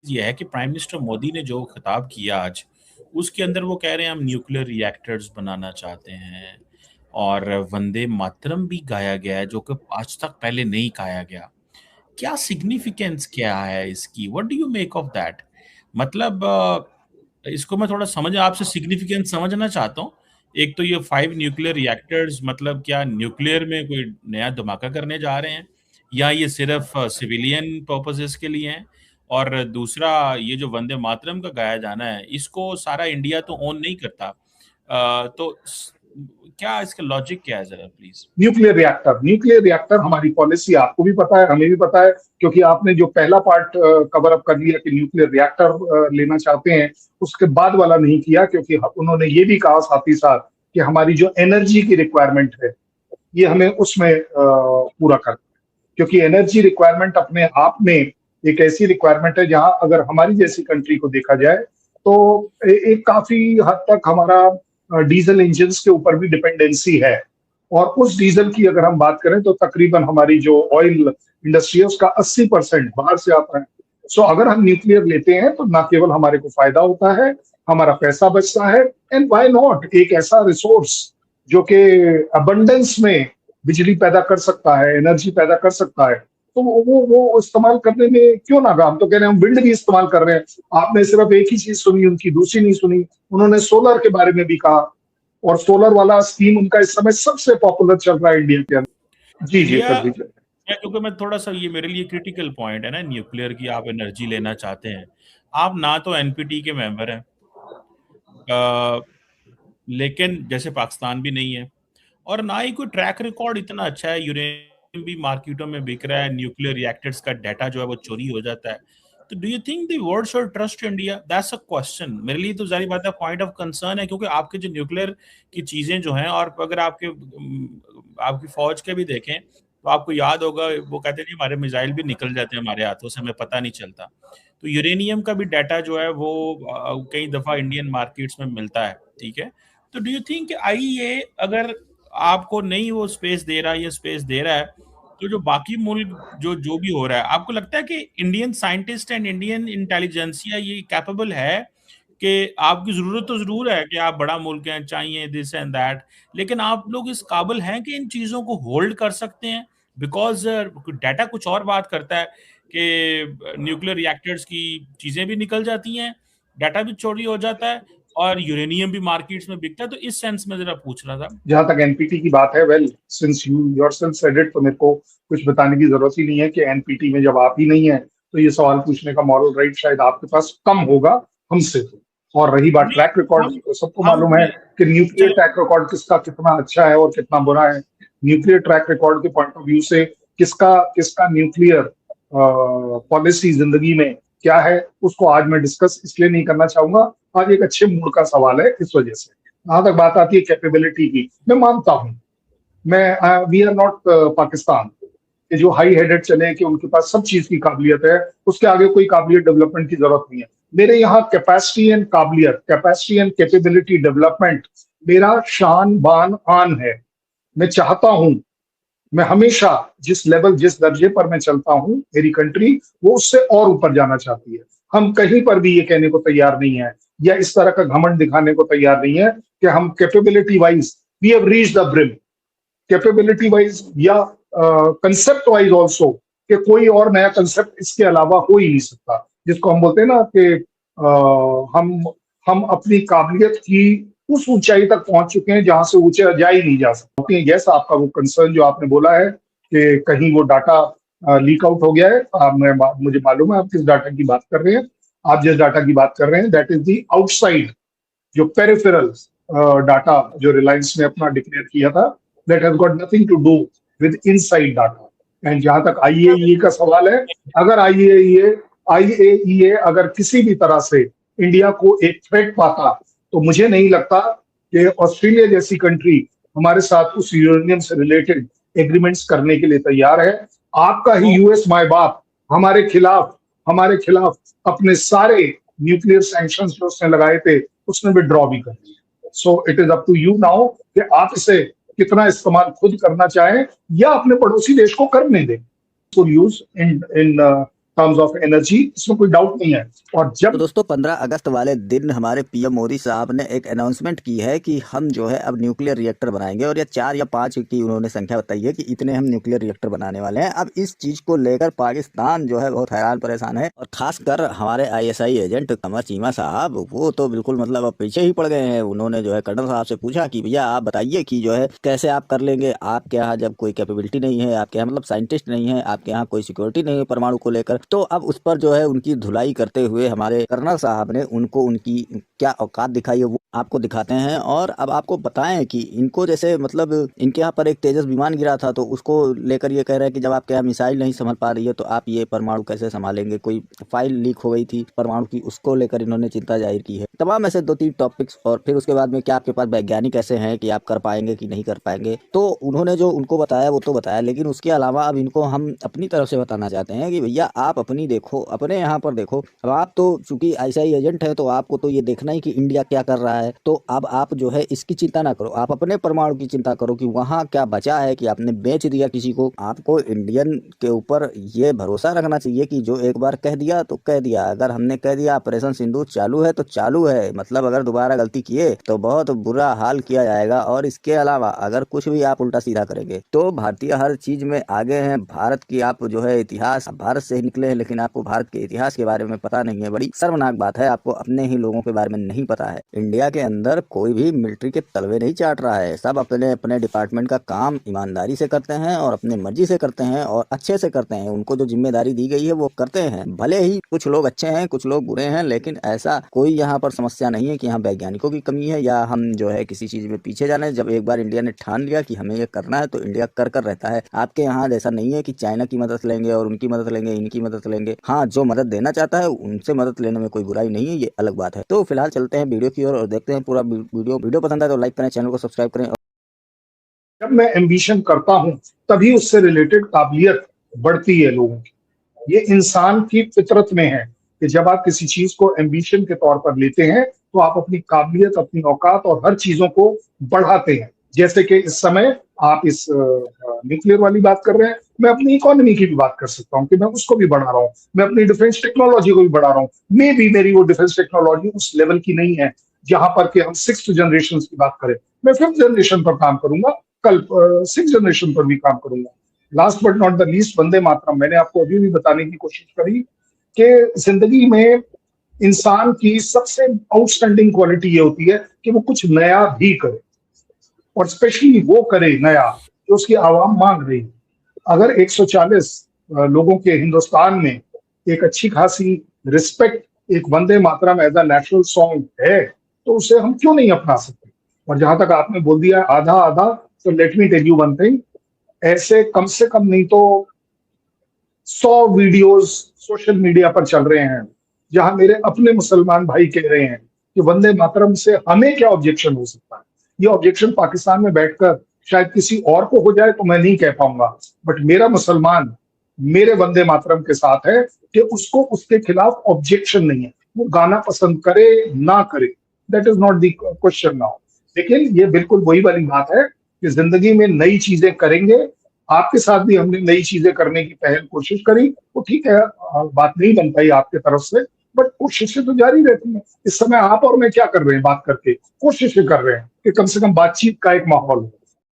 ये है कि प्राइम मिनिस्टर मोदी ने जो खिताब किया आज, उसके अंदर वो कह रहे हैं हम न्यूक्लियर रिएक्टर्स बनाना चाहते हैं और वंदे मातरम भी गाया गया है जो कि आज तक पहले नहीं गाया गया। क्या सिग्निफिकेंस क्या है इसकी? What do you make of that? मतलब इसको मैं थोड़ा समझ आपसे सिग्निफिकेंस समझना चाहता हूँ। एक तो ये 5 न्यूक्लियर रिएक्टर्स मतलब क्या न्यूक्लियर में कोई नया धमाका करने जा रहे हैं या ये सिर्फ सिविलियन पर्पसेस के लिए हैं? और दूसरा ये जो वंदे मातरम का गाया जाना है इसको सारा इंडिया तो ओन नहीं करता। क्या इसका लॉजिक क्या है जरा प्लीज? न्यूक्लियर रिएक्टर हमारी पॉलिसी आपको भी पता है, हमें भी पता है, क्योंकि आपने जो पहला पार्ट कवर अप कर लिया कि न्यूक्लियर रिएक्टर लेना चाहते हैं, उसके बाद वाला नहीं किया, क्योंकि उन्होंने ये भी कहा साथ ही साथ कि हमारी जो एनर्जी की रिक्वायरमेंट है ये हमें उसमें पूरा करना है, क्योंकि एनर्जी रिक्वायरमेंट अपने आप में एक ऐसी रिक्वायरमेंट है जहां अगर हमारी जैसी कंट्री को देखा जाए तो एक काफी हद तक हमारा डीजल इंजन के ऊपर भी डिपेंडेंसी है। और उस डीजल की अगर हम बात करें तो तकरीबन हमारी जो ऑयल इंडस्ट्री है उसका 80% बाहर से आता है। सो अगर हम न्यूक्लियर लेते हैं तो ना केवल हमारे को फायदा होता है, हमारा पैसा बचता है, एंड व्हाई नॉट एक ऐसा रिसोर्स जो कि अबंडेंस में बिजली पैदा कर सकता है, एनर्जी पैदा कर सकता है, तो वो इस्तेमाल करने में क्यों ना। हम तो कह रहे हैं, हम विंड भी इस्तेमाल कर रहे हैं। आपने सिर्फ एक ही चीज सुनी, उनकी दूसरी नहीं सुनी। उन्होंने सोलर के बारे में भी कहा, और सोलर वाला स्कीम उनका इस समय सबसे पॉपुलर चल रहा है इंडिया के अंदर। जी जी, कर दीजिए। क्योंकि मैं थोड़ा सा ये मेरे लिए क्रिटिकल पॉइंट है ना, न्यूक्लियर की आप एनर्जी लेना चाहते हैं, आप ना तो एनपीटी के मेंबर हैं, लेकिन जैसे पाकिस्तान भी नहीं है, और ना ही कोई ट्रैक रिकॉर्ड इतना अच्छा है। यूरेनियम भी मार्केटों में बिक रहा है, न्यूक्लियर रिएक्टर्स का डाटा जो है वो चोरी हो जाता है। तो do you think the world should trust India? That's a question. मेरे लिए तो जारी बात है, पॉइंट ऑफ कंसर्न है, क्योंकि आपके जो न्यूक्लियर की चीजें जो हैं, और अगर आपकी फौज के भी देखें तो आपको याद होगा वो कहते हैं हमारे मिसाइल भी निकल जाते हैं हमारे हाथों से, हमें पता नहीं चलता। तो यूरेनियम का भी डाटा जो है वो कई दफा इंडियन मार्केट्स में मिलता है, ठीक है। तो डू यू थिंक आईईए अगर आपको नहीं वो स्पेस दे रहा है, ये स्पेस दे रहा है, तो जो बाकी मुल्क जो जो भी हो रहा है, आपको लगता है कि Indian scientist and Indian intelligentsia ये कैपेबल है कि आपकी जरूरत तो जरूर है कि आप बड़ा मुल्क हैं, चाहिए दिस एंड दैट, लेकिन आप लोग इस काबिल हैं कि इन चीजों को होल्ड कर सकते हैं? बिकॉज डाटा कुछ और बात करता है कि न्यूक्लियर रिएक्टर्स की चीजें भी निकल जाती हैं, डाटा भी चोरी हो जाता है, और यूरेनियम भी मार्केट्स में बिकता है। तो इस सेंस में जरा पूछ रहा था। जहां तक एनपीटी की बात है, well since you yourself said it, तो मेरे को कुछ बताने की जरूरत ही नहीं है कि एनपीटी में जब आप ही नहीं है तो ये सवाल पूछने का मॉरल राइट शायद आपके पास कम होगा हमसे। तो और रही बात ट्रैक रिकॉर्ड की, तो सबको मालूम है कि न्यूक्लियर ट्रैक रिकॉर्ड किसका कितना अच्छा है और कितना बुरा है। न्यूक्लियर ट्रैक रिकॉर्ड के पॉइंट ऑफ व्यू से किसका किसका न्यूक्लियर पॉलिसी जिंदगी में क्या है, उसको आज मैं डिस्कस इसलिए नहीं करना चाहूंगा। आज एक अच्छे मूड का सवाल है, इस वजह से। जहां तक बात आती है कैपेबिलिटी की, मैं मानता हूं, मैं वी आर नॉट पाकिस्तान कि जो हाई हेडेड चले कि उनके पास सब चीज की काबिलियत है, उसके आगे कोई काबिलियत डेवलपमेंट की जरूरत नहीं है। मेरे यहाँ कैपेसिटी एंड काबिलियत, कैपेसिटी एंड कैपेबिलिटी डेवलपमेंट मेरा शान बान आन है। मैं चाहता हूं, मैं हमेशा जिस लेवल जिस दर्जे पर मैं चलता हूं, मेरी कंट्री वो उससे और ऊपर जाना चाहती है। हम कहीं पर भी ये कहने को तैयार नहीं है या इस तरह का घमंड दिखाने को तैयार नहीं है कि हम capability wise we have reached the brim, capability wise या कंसेप्ट वाइज ऑल्सो, कि कोई और नया कंसेप्ट इसके अलावा हो ही नहीं सकता। जिसको हम बोलते हैं ना कि हम अपनी काबिलियत की उस ऊंचाई तक पहुंच चुके हैं जहां से ऊंचे जा ही नहीं जा सकते। यस, आपका वो कंसर्न जो आपने बोला है कि कहीं वो डाटा लीक आउट हो गया है, मुझे मालूम है आप किस डाटा की बात कर रहे हैं। आप जिस डाटा की बात कर रहे हैं दैट इज दी आउटसाइड, जो पेरिफेरल डाटा जो रिलायंस ने अपना डिक्लेयर किया था, that has got nothing to do with inside data. And जहां तक आईएईए का सवाल है, अगर आईएईए अगर किसी भी तरह से इंडिया को एक थ्रेट पाता, तो मुझे नहीं लगता कि ऑस्ट्रेलिया जैसी कंट्री हमारे साथ उस यूरेनियम से रिलेटेड एग्रीमेंट्स करने के लिए तैयार है। आपका ही यूएस माय बाप हमारे खिलाफ अपने सारे न्यूक्लियर सैंक्शंस जो उसने लगाए थे उसने विड्रॉ भी कर दिए। So it is up to you now कि आप इसे कितना इस्तेमाल खुद करना चाहें या अपने पड़ोसी देश को करने दें। Use in terms of energy, इसमें कोई डाउट नहीं है। और तो जब दोस्तों 15 अगस्त वाले दिन हमारे पीएम मोदी साहब ने एक अनाउंसमेंट की है कि हम जो है अब न्यूक्लियर रिएक्टर बनाएंगे, और ये 4 या 5 की उन्होंने संख्या बताई है कि इतने हम न्यूक्लियर रिएक्टर बनाने वाले हैं। अब इस चीज को लेकर पाकिस्तान जो है बहुत हैरान परेशान है, और खासकर हमारे आईएसआई एजेंट कमर चीमा साहब, वो तो बिल्कुल मतलब अब पीछे ही पड़ गए हैं। उन्होंने जो है कर्नल साहब से पूछा कि भैया आप बताइए कि जो है कैसे आप कर लेंगे, आपके यहाँ जब कोई कैपेबिलिटी नहीं है, आपके यहाँ मतलब साइंटिस्ट नहीं है, आपके यहाँ कोई सिक्योरिटी नहीं है परमाणु को लेकर। तो अब उस पर जो है उनकी धुलाई करते हुए हमारे कर्नल साहब ने उनको उनकी क्या औकात दिखाई है वो आपको दिखाते हैं। और अब आपको बताएं कि इनको जैसे मतलब इनके यहाँ पर एक तेजस विमान गिरा था, तो उसको लेकर ये कह रहे हैं कि जब आपके यहाँ मिसाइल नहीं संभल पा रही है तो आप ये परमाणु कैसे संभालेंगे। कोई फाइल लीक हो गई थी परमाणु की, उसको लेकर इन्होंने चिंता जाहिर की है। तमाम ऐसे 2-3 टॉपिक्स, और फिर उसके बाद में क्या आपके पास वैज्ञानिक ऐसे हैं कि आप कर पाएंगे कि नहीं कर पाएंगे। तो उन्होंने जो उनको बताया वो तो बताया, लेकिन उसके अलावा अब इनको हम अपनी तरफ से बताना चाहते हैं कि भैया आप अपनी देखो, अपने यहाँ पर देखो। अब आप तो चूंकि आईएसआई एजेंट है तो आपको तो ये देखना ही कि इंडिया क्या कर रहा है। तो अब आप जो है इसकी चिंता ना करो, आप अपने परमाणु की चिंता करो कि वहाँ क्या बचा है कि आपने बेच दिया किसी को। आपको इंडियन के ऊपर ये भरोसा रखना चाहिए कि जो एक बार कह दिया तो कह दिया। अगर हमने कह दिया ऑपरेशन सिंदूर चालू है तो चालू है, मतलब अगर दोबारा गलती किए तो बहुत बुरा हाल किया जाएगा। और इसके अलावा अगर कुछ भी आप उल्टा सीधा करेंगे तो भारतीय हर चीज में आगे हैं। भारत की आप जो है इतिहास, भारत से ही निकले हैं लेकिन आपको भारत के इतिहास के बारे में पता नहीं है। बड़ी शर्मनाक बात है, आपको अपने ही लोगों के बारे में नहीं पता है। इंडिया के अंदर कोई भी मिलिट्री के तलवे नहीं चाट रहा है, सब अपने अपने डिपार्टमेंट का काम ईमानदारी से करते हैं और अपनी मर्जी से करते हैं और अच्छे से करते हैं। उनको जो जिम्मेदारी दी गई है वो करते हैं। भले ही कुछ लोग अच्छे हैं कुछ लोग बुरे हैं, लेकिन ऐसा कोई यहाँ पर समस्या नहीं है कि यहाँ वैज्ञानिकों की कमी है या हम जो है किसी चीज में पीछे जाना है। जब एक बार इंडिया ने ठान लिया कि हमें ये करना है तो इंडिया कर कर रहता है। आपके यहाँ ऐसा नहीं है कि चाइना की मदद लेंगे और उनकी मदद लेंगे, इनकी मदद लेंगे। हाँ, जो मदद देना चाहता है उनसे मदद लेने में कोई बुराई नहीं है, ये अलग बात है। तो फिलहाल चलते हैं वीडियो की ओर और देखते हैं पूरा वीडियो पसंद आए तो लाइक करें, चैनल को सब्सक्राइब करें। जब मैं एम्बिशन करता हूं तभी उससे रिलेटेड काबिलियत बढ़ती है लोगों की। ये इंसान की फितरत में है कि जब आप किसी चीज को एम्बिशन के तौर पर लेते हैं तो आप अपनी काबिलियत, अपनी औकात और हर चीजों को बढ़ाते हैं। जैसे कि इस समय आप इस न्यूक्लियर वाली बात कर रहे हैं, मैं अपनी इकोनॉमी की भी बात कर सकता हूँ कि मैं उसको भी बढ़ा रहा हूँ, मैं अपनी डिफेंस टेक्नोलॉजी को भी बढ़ा रहा हूँ। मे भी मेरी वो डिफेंस टेक्नोलॉजी उस लेवल की नहीं है जहां पर कि हम 6th जनरेशन की बात करें। मैं 5th जनरेशन पर काम करूंगा, कल 6th जनरेशन पर भी काम करूंगा। Last but not the least, Vande Mataram मैंने आपको अभी भी बताने की कोशिश करी कि जिंदगी में इंसान की सबसे आउटस्टैंडिंग क्वालिटी ये होती है कि वो कुछ नया भी करे, और स्पेशली वो करे नया जो उसकी आवाम मांग रही है। अगर 140 लोगों के हिंदुस्तान में एक अच्छी खासी रिस्पेक्ट, एक Vande Mataram as a national song है, तो उसे हम क्यों नहीं अपना सकते। और जहां तक आपने बोल दिया आधा आधा, तो let me tell you one thing, ऐसे कम से कम नहीं तो 100 वीडियोस सोशल मीडिया पर चल रहे हैं जहां मेरे अपने मुसलमान भाई कह रहे हैं कि वंदे मातरम से हमें क्या ऑब्जेक्शन हो सकता है। ये ऑब्जेक्शन पाकिस्तान में बैठकर शायद किसी और को हो जाए तो मैं नहीं कह पाऊंगा, बट मेरा मुसलमान मेरे वंदे मातरम के साथ है कि उसको उसके खिलाफ ऑब्जेक्शन नहीं है। वो गाना पसंद करे ना करे, that is not the question now. लेकिन ये बिल्कुल वही वाली बात है कि जिंदगी में नई चीजें करेंगे। आपके साथ भी हमने नई चीजें करने की पहल कोशिश करी, तो ठीक है बात नहीं बन पाई आपके तरफ से, बट कोशिशें तो जारी रहती हैं। इस समय आप और मैं क्या कर रहे हैं, बात करके कोशिशें कर रहे हैं कि कम से कम बातचीत का एक माहौल हो।